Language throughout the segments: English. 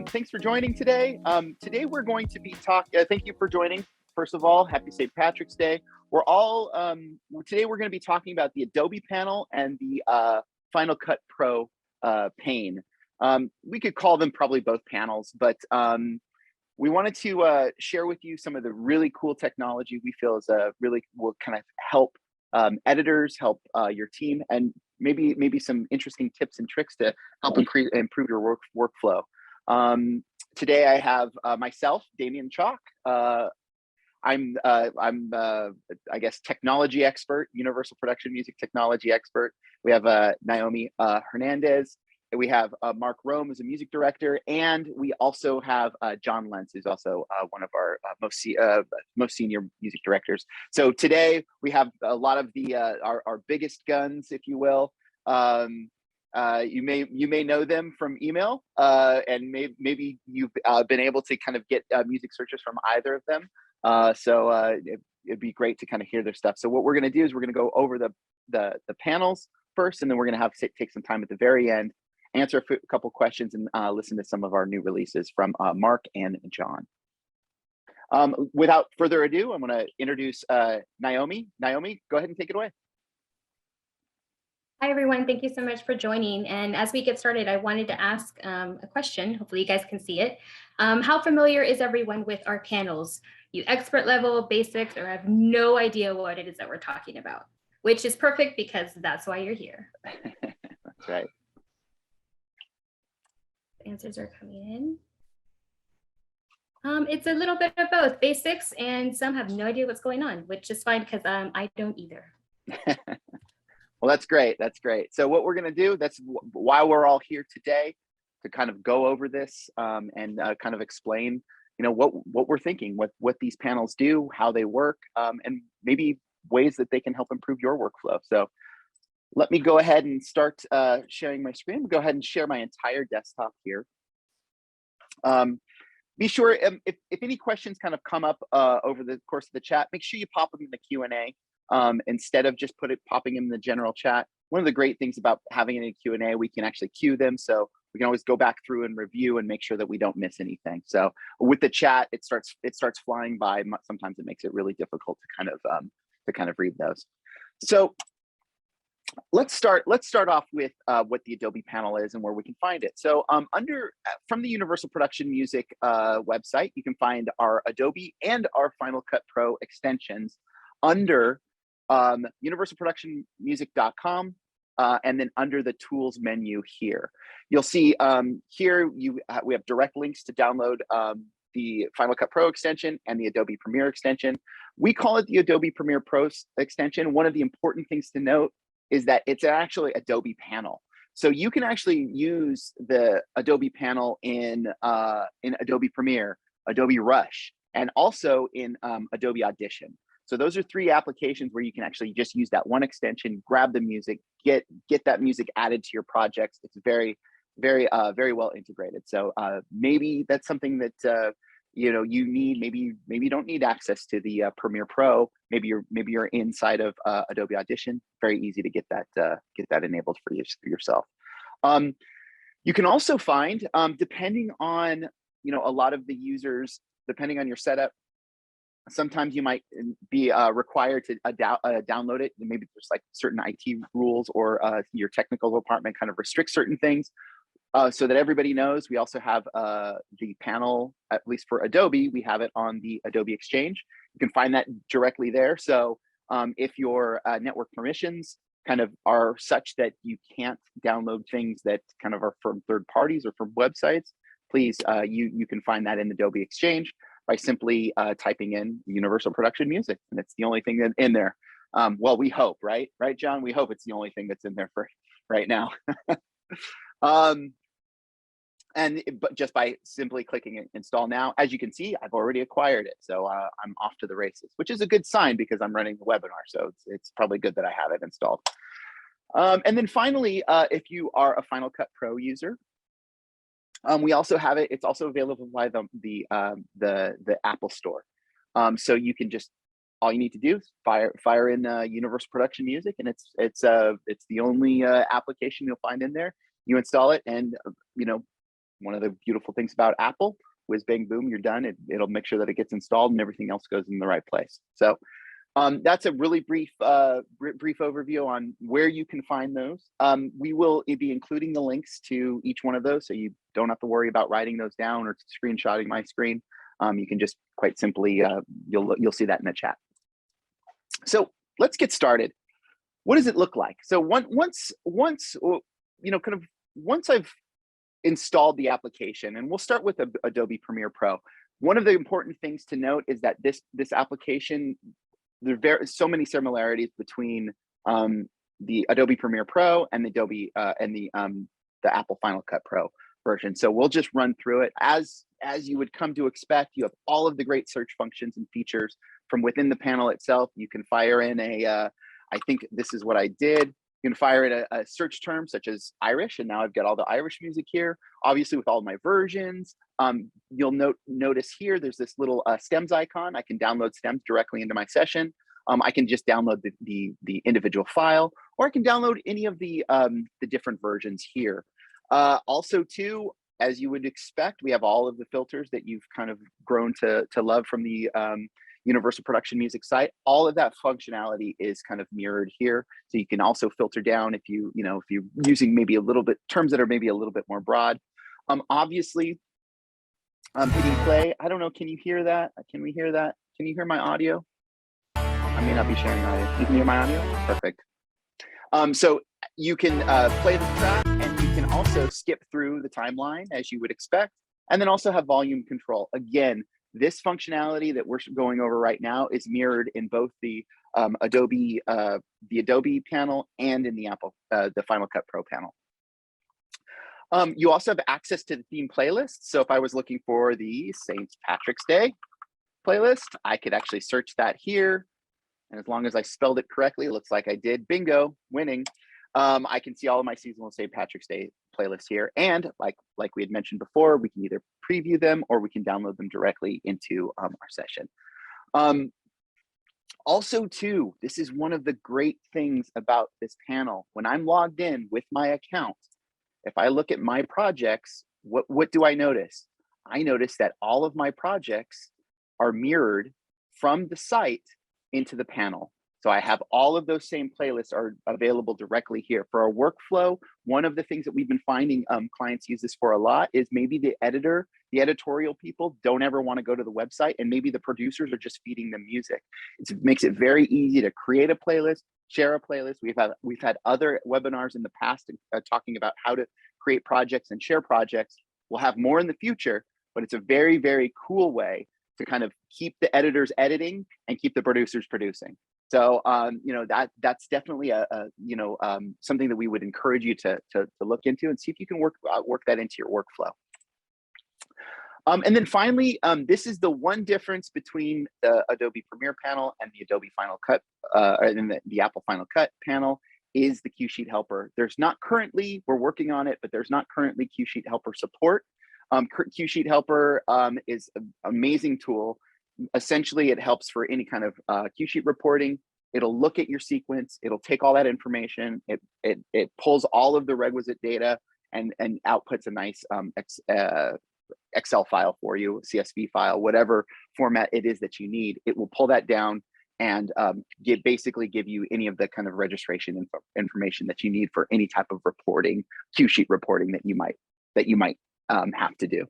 Thanks for joining today. Today we're going to be talking. Thank you for joining. First of all, happy St. Patrick's Day. Today we're going to be talking about the Adobe panel and the Final Cut Pro pane. We could call them probably both panels, but we wanted to share with you some of the really cool technology we feel is really will kind of help editors, help your team, and maybe some interesting tips and tricks to help improve your workflow. Today I have myself, 𝗙𝗶𝗲 𝗣𝗍. I guess technology expert, Universal Production Music technology expert. We have Naomi Hernandez. We have Mark Rome as a music director, and we also have John Lentz, who's also one of our most senior music directors. So today we have a lot of the our biggest guns, if you will. You may know them from email, and maybe you've been able to kind of get music searches from either of them. It'd be great to kind of hear their stuff. So what we're going to do is we're going to go over the panels first, and then we're going to take some time at the very end, answer a couple questions, and listen to some of our new releases from Mark and John. Without further ado, I'm going to introduce Naomi. Naomi, go ahead and take it away. Hi, everyone. Thank you so much for joining. And as we get started, I wanted to ask a question. Hopefully you guys can see it. How familiar is everyone with our panels? You expert level, basics, or have no idea what it is that we're talking about, which is perfect because that's why you're here. That's right. Answers are coming in. It's a little bit of both, basics, and some have no idea what's going on, which is fine because I don't either. Well, that's great. That's great. So what we're going to do, that's why we're all here today, to kind of go over this and kind of explain, what we're thinking, what these panels do, how they work, and maybe ways that they can help improve your workflow. So let me go ahead and start sharing my screen. Go ahead and share my entire desktop here. Be sure, if any questions kind of come up over the course of the chat, make sure you pop them in the Q&A instead of just popping them in the general chat. One of the great things about having it in Q&A, we can actually queue them, so we can always go back through and review and make sure that we don't miss anything. So with the chat, it starts flying by. Sometimes it makes it really difficult to kind of read those. So let's start off with what the Adobe panel is and where we can find it. So from the Universal Production Music website, you can find our Adobe and our Final Cut Pro extensions under universalproductionmusic.com, and then under the tools menu here. You'll see here we have direct links to download the Final Cut Pro extension and the Adobe Premiere extension. We call it the Adobe Premiere Pro extension. One of the important things to note is that it's actually Adobe panel. So you can actually use the Adobe panel in Adobe Premiere, Adobe Rush, and also in Adobe Audition. So those are three applications where you can actually just use that one extension, grab the music, get that music added to your projects. It's very, very, very well integrated. So maybe that's something that you need. Maybe you don't need access to the Premiere Pro. Maybe you're inside of Adobe Audition. Very easy to get that enabled for yourself. You can also find, depending on a lot of the users, depending on your setup, sometimes you might be required to download it. Maybe there's like certain IT rules or your technical department kind of restricts certain things. So that everybody knows, we also have the panel, at least for Adobe, we have it on the Adobe Exchange. You can find that directly there. So if your network permissions kind of are such that you can't download things that kind of are from third parties or from websites, please, you can find that in Adobe Exchange by simply typing in Universal Production Music, and it's the only thing in there. Well, we hope, right, John? We hope it's the only thing that's in there for right now. But just by simply clicking install now, as you can see, I've already acquired it. So I'm off to the races, which is a good sign because I'm running the webinar. So it's probably good that I have it installed. And then finally, if you are a Final Cut Pro user, we also have it. It's also available by the Apple Store. So you can just, all you need to do is fire in Universal Production Music, and it's the only application you'll find in there. You install it, and one of the beautiful things about Apple, whiz bang boom, you're done. It'll make sure that it gets installed and everything else goes in the right place. So that's a really brief overview on where you can find those. We will be including the links to each one of those, so you don't have to worry about writing those down or screenshotting my screen. You can just quite simply, you'll see that in the chat. So let's get started. What does it look like? So once I've installed the application, and we'll start with Adobe Premiere Pro. One of the important things to note is that this application, there are so many similarities between the Adobe Premiere Pro and the Adobe the Apple Final Cut Pro version. So we'll just run through it as you would come to expect. You have all of the great search functions and features from within the panel itself. You can fire in I think this is what I did. You can fire in a search term such as Irish, and now I've got all the Irish music here. Obviously, with all my versions, you'll notice here there's this little stems icon. I can download stems directly into my session. I can just download the individual file, or I can download any of the different versions here. Also, too, as you would expect, we have all of the filters that you've kind of grown to love from the Universal Production Music site. All of that functionality is kind of mirrored here. So you can also filter down if you're using maybe a little bit terms that are maybe a little bit more broad. Obviously, hitting play. I don't know. Can you hear that? Can we hear that? Can you hear my audio? I may not be sharing audio. You can hear my audio? Perfect. So you can play the track, and you can also skip through the timeline as you would expect, and then also have volume control. Again, this functionality that we're going over right now is mirrored in both the Adobe panel and in the Apple the Final Cut Pro panel. You also have access to the theme playlist. So if I was looking for the St. Patrick's Day playlist, I could actually search that here. And as long as I spelled it correctly, it looks like I did. Bingo, winning. I can see all of my seasonal St. Patrick's Day playlists here. And like we had mentioned before, we can either preview them or we can download them directly into our session. Also, too, this is one of the great things about this panel. When I'm logged in with my account, if I look at my projects, what do I notice? I notice that all of my projects are mirrored from the site into the panel. So I have all of those same playlists are available directly here. For our workflow, one of the things that we've been finding clients use this for a lot is maybe the editorial people don't ever want to go to the website, and maybe the producers are just feeding them music. It makes it very easy to create a playlist, share a playlist. We've had other webinars in the past talking about how to create projects and share projects. We'll have more in the future, but it's a very, very cool way to kind of keep the editors editing and keep the producers producing. So, that's definitely something that we would encourage you to look into and see if you can work that into your workflow. And then finally, this is the one difference between the Adobe Premiere panel and the Adobe Final Cut, and the Apple Final Cut panel is the Cue Sheet Helper. There's not currently, we're working on it, but there's not currently Cue Sheet Helper support. Cue Sheet Helper is an amazing tool. Essentially, it helps for any kind of cue sheet reporting. It'll look at your sequence. It'll take all that information. It pulls all of the requisite data and outputs a nice Excel file for you, CSV file, whatever format it is that you need. It will pull that down and basically give you any of the kind of registration information that you need for any type of reporting, cue sheet reporting that you might have to do.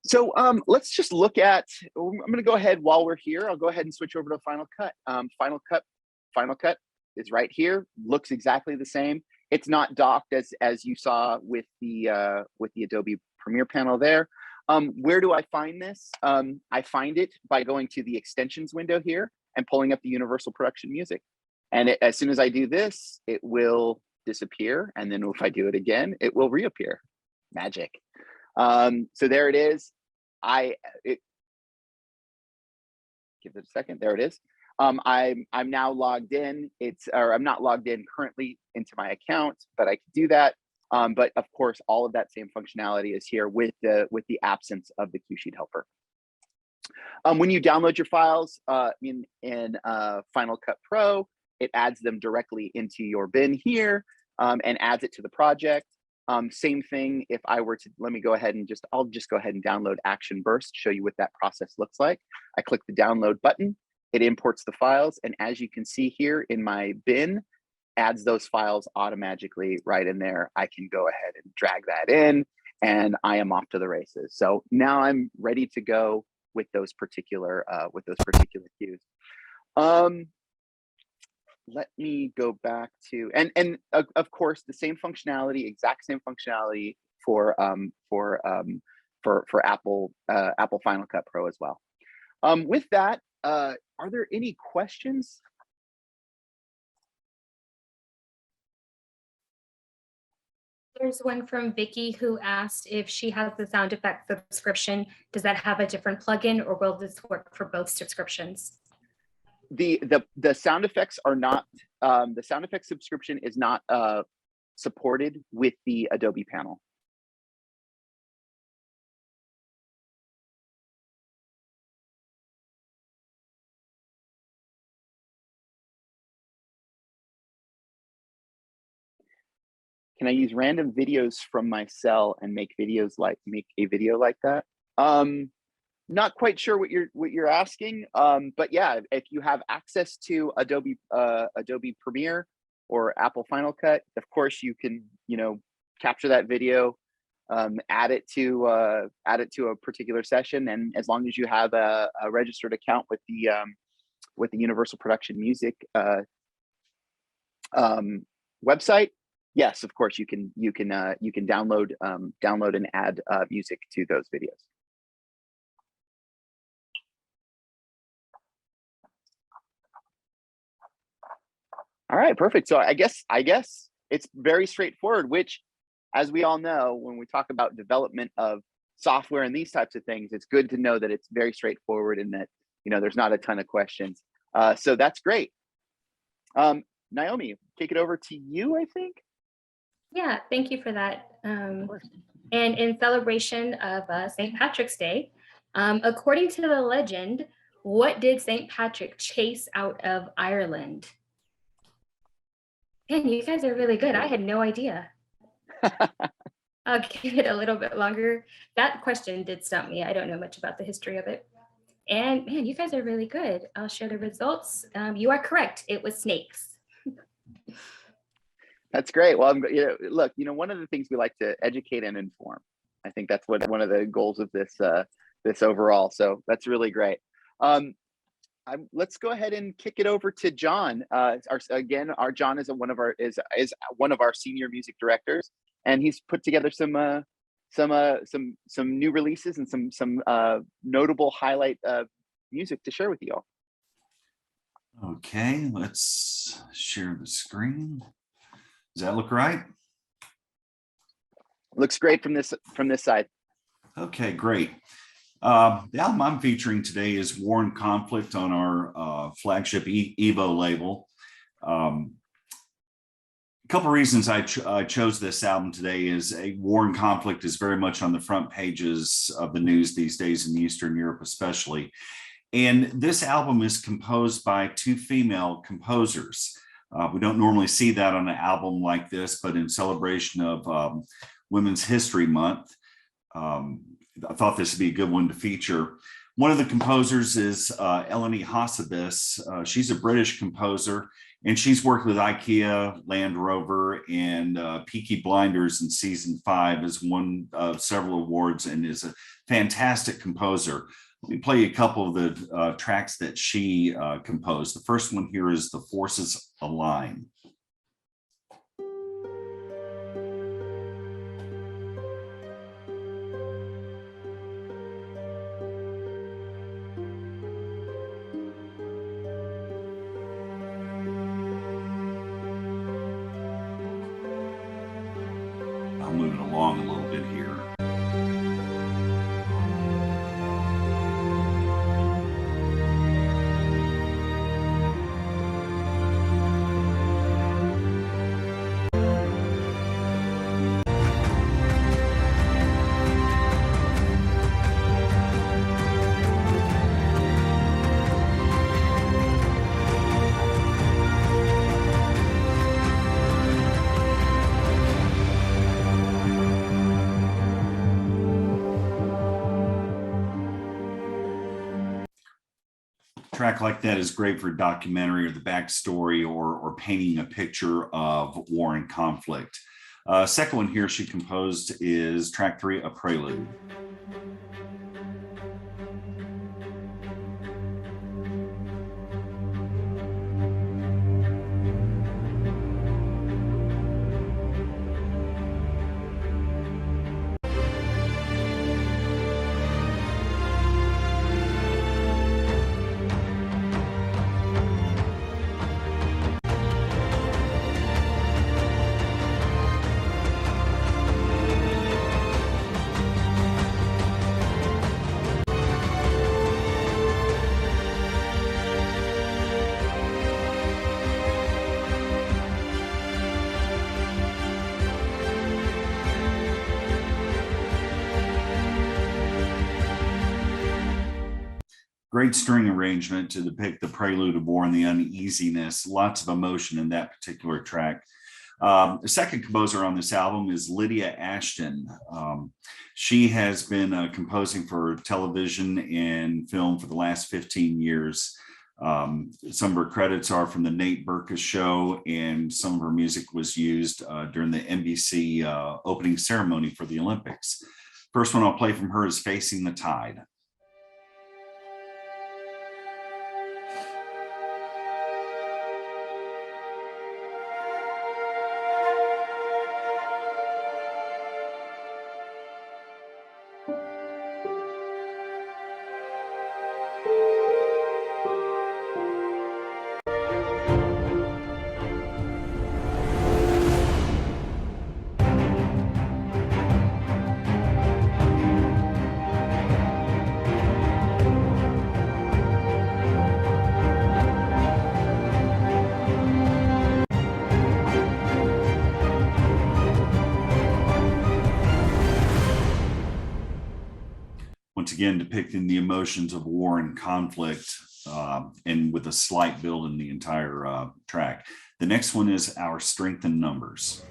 So let's just look at, I'm going to go ahead while we're here. I'll go ahead and switch over to Final Cut. Final Cut is right here, looks exactly the same. It's not docked as you saw with the Adobe Premiere panel there. Where do I find this? I find it by going to the extensions window here and pulling up the Universal Production Music. And as soon as I do this, it will disappear. And then if I do it again, it will reappear. Magic. So there it is. Give it a second. There it is. I'm now logged in. I'm not logged in currently into my account, but I can do that. But of course, all of that same functionality is here with the absence of the Cue Sheet Helper. When you download your files in Final Cut Pro, it adds them directly into your bin here and adds it to the project. Same thing if I were to, let me go ahead and I'll just go ahead and download Action Burst, show you what that process looks like. I click the download button, it imports the files, and as you can see here in my bin, adds those files automatically right in there. I can go ahead and drag that in, and I am off to the races. So now I'm ready to go with those particular cues. Let me go back to, and of course the same functionality, exact same functionality for Apple Final Cut Pro as well. With that, are there any questions? There's one from Vicky who asked if she has the sound effect subscription. Does that have a different plugin, or will this work for both subscriptions? The sound effects are not, the sound effects subscription is not supported with the Adobe panel. Can I use random videos from my cell and make a video like that? Not quite sure what you're asking, but yeah, if you have access to Adobe Premiere or Apple Final Cut, of course you can capture that video, add it to a particular session, and as long as you have a registered account with the Universal Production Music website, yes, of course you can download and add music to those videos. All right, perfect. So I guess it's very straightforward, which, as we all know, when we talk about development of software and these types of things, it's good to know that it's very straightforward and that there's not a ton of questions. So that's great. Naomi, kick it over to you, I think. Yeah, thank you for that. And in celebration of St. Patrick's Day, according to the legend, what did St. Patrick chase out of Ireland? Man, you guys are really good. I had no idea. I'll give it a little bit longer. That question did stump me. I don't know much about the history of it. And man, you guys are really good. I'll share the results. You are correct. It was snakes. That's great. Well, look, one of the things we like to educate and inform. I think that's one of the goals of this overall. So that's really great. Let's go ahead and kick it over to John. Our John is one of our senior music directors, and he's put together some new releases and some notable highlight music to share with you all. Okay, let's share the screen. Does that look right? Looks great from this side. Okay, great. The album I'm featuring today is War and Conflict on our flagship Evo label. A couple of reasons I chose this album today is War and Conflict is very much on the front pages of the news these days in Eastern Europe especially. And this album is composed by two female composers. We don't normally see that on an album like this, but in celebration of Women's History Month, I thought this would be a good one to feature. One of the composers is 𝗙𝗚𝗍𝗻𝗔. She's a British composer, and she's worked with IKEA, Land Rover, and Peaky Blinders in season 5, has won several awards, and is a fantastic composer. Let me play a couple of the tracks that she composed. The first one here is The Forces Align. I'll move it along a little bit here. track like that is great for a documentary or the backstory or painting a picture of war and conflict. Second one here she composed is track 3, a prelude. Great string arrangement to depict the prelude of war and the uneasiness, lots of emotion in that particular track. The second composer on this album is Lydia Ashton. She has been composing for television and film for the last 15 years. Some of her credits are from the 𝗙𝗶𝗶 show, and some of her music was used during the NBC opening ceremony for the Olympics. First one I'll play from her is Facing the Tide. Once again, depicting the emotions of war and conflict, and with a slight build in the entire track. The next one is Our Strength in Numbers.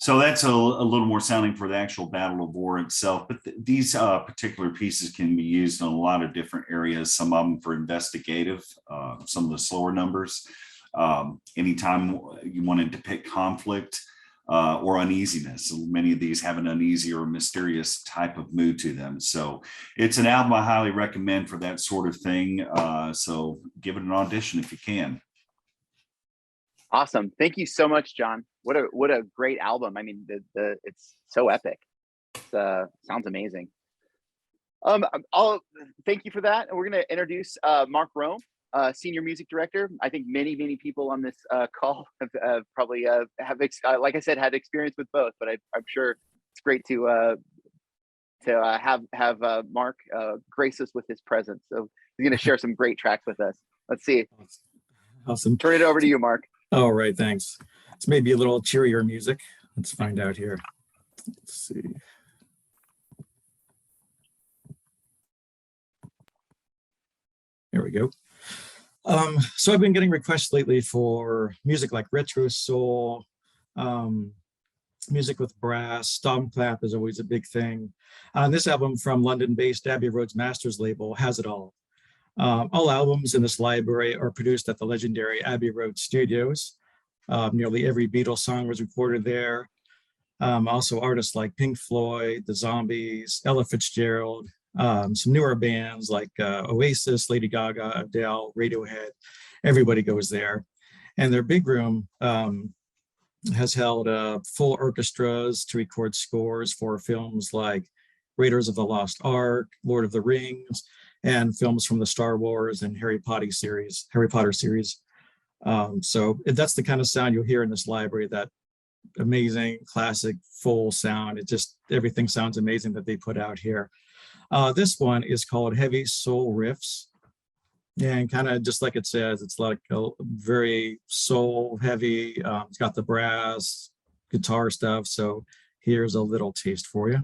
So that's a little more sounding for the actual Battle of War itself, but these particular pieces can be used in a lot of different areas, some of them for investigative, some of the slower numbers. Anytime you want to depict conflict or uneasiness, many of these have an uneasy or mysterious type of mood to them. So it's an album I highly recommend for that sort of thing. So give it an audition if you can. Awesome. Thank you so much, John. What a great album. I mean, it's so epic. Sounds amazing. Thank you for that. And we're going to introduce Mark Rome, Senior Music Director. I think many take on this call have probably like I said, had experience with both, but I'm sure it's great to have Mark grace us with his presence. So he's going to share some great tracks with us. Let's see. Awesome. Turn it over to you, Mark. All right, thanks. It's maybe a little cheerier music. Let's find out here. Let's see. There we go. So I've been getting requests lately for music like retro soul, music with brass. Stomp clap is always a big thing. This album from London-based Abbey Rhodes Masters label has it all. All albums in this library are produced at the legendary Abbey Road Studios. Nearly every Beatles song was recorded there. Also artists like Pink Floyd, the Zombies, Ella Fitzgerald, some newer bands like Oasis, Lady Gaga, Adele, Radiohead, everybody goes there. And their big room has held full orchestras to record scores for films like Raiders of the Lost Ark, Lord of the Rings, and films from the Star Wars and Harry Potter series. So that's the kind of sound you'll hear in this library, that amazing classic full sound. It just, everything sounds amazing that they put out here. This one is called Heavy Soul Riffs. And kind of just like it says, it's like a very soul heavy. It's got the brass guitar stuff. So here's a little taste for you.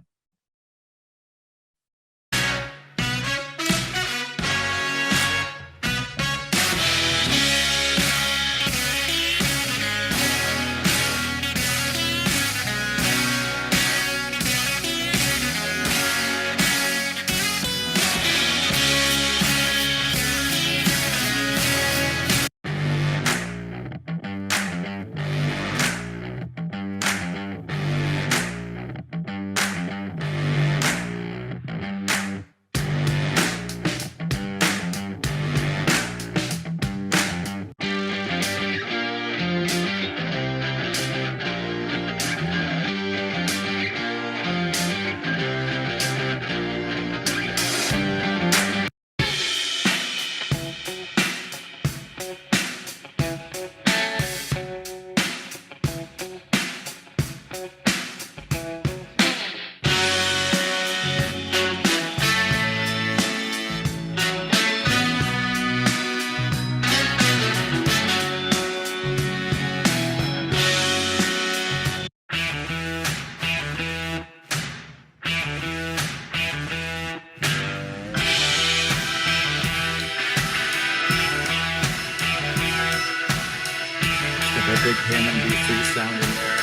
That big Hammond B3 sound in there.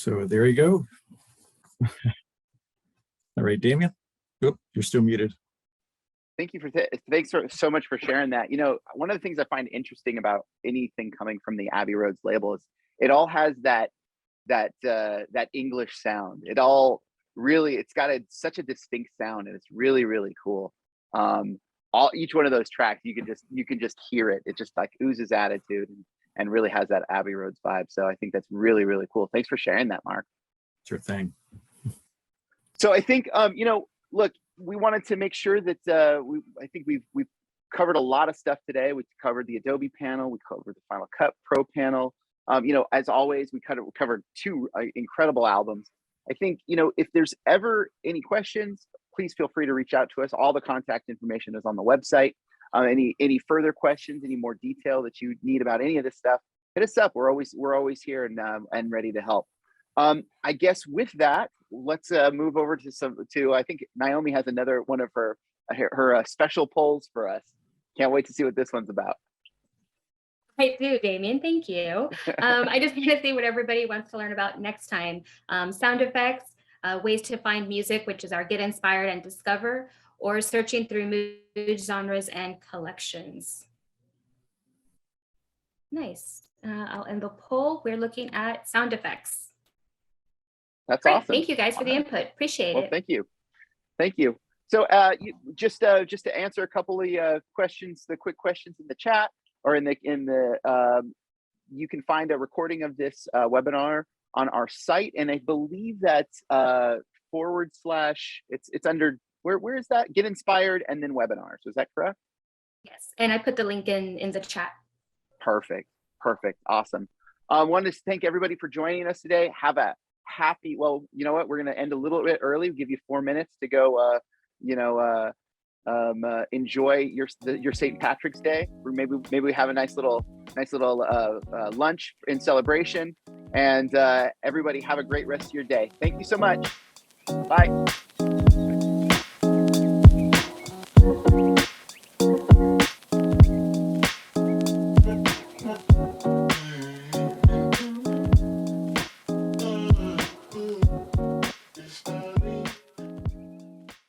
So there you go. All right, Damien. Oop, you're still muted. Thanks so much for sharing that. You know, one of the things I find interesting about anything coming from the Abbey Rhodes label is it all has that English sound. It all really, it's got such a distinct sound, and it's really, really cool. Each one of those tracks, you can just hear it. It just like oozes attitude and really has that Abbey Rhodes vibe. So I think that's really, really cool. Thanks for sharing that, Mark. Sure thing. So I think, you know, look, we wanted to make sure that I think we've covered a lot of stuff today. We covered the Adobe panel, we covered the Final Cut Pro panel. You know, as always, we covered two incredible albums. I think, you know, if there's ever any questions, please feel free to reach out to us. All the contact information is on the website. Any further questions, any more detail that you need about any of this stuff, hit us up. We're always here and ready to help. I guess with that, let's move over to I think Naomi has another one of her special polls for us. Can't wait to see what this one's about. I do, Damien. Thank you. I just want to see what everybody wants to learn about next time. Sound effects, ways to find music, which is our Get Inspired and Discover, or searching through mood genres and collections. Nice. I'll end the poll. We're looking at sound effects. That's Great. awesome. Thank you guys for the input. Appreciate it. Thank you. Thank you. So just to answer a couple of questions, the quick questions in the chat or in the you can find a recording of this webinar on our site, and I believe that's / it's under, where is that? Get Inspired and then webinars. Is that correct? Yes, and I put the link in the chat. Perfect. Awesome. Wanted to thank everybody for joining us today. Have a happy, well, you know what? We're going to end a little bit early. We'll give you 4 minutes to go, enjoy your St. Patrick's Day. Or maybe we have a nice little lunch in celebration. And everybody have a great rest of your day. Thank you so much. Bye.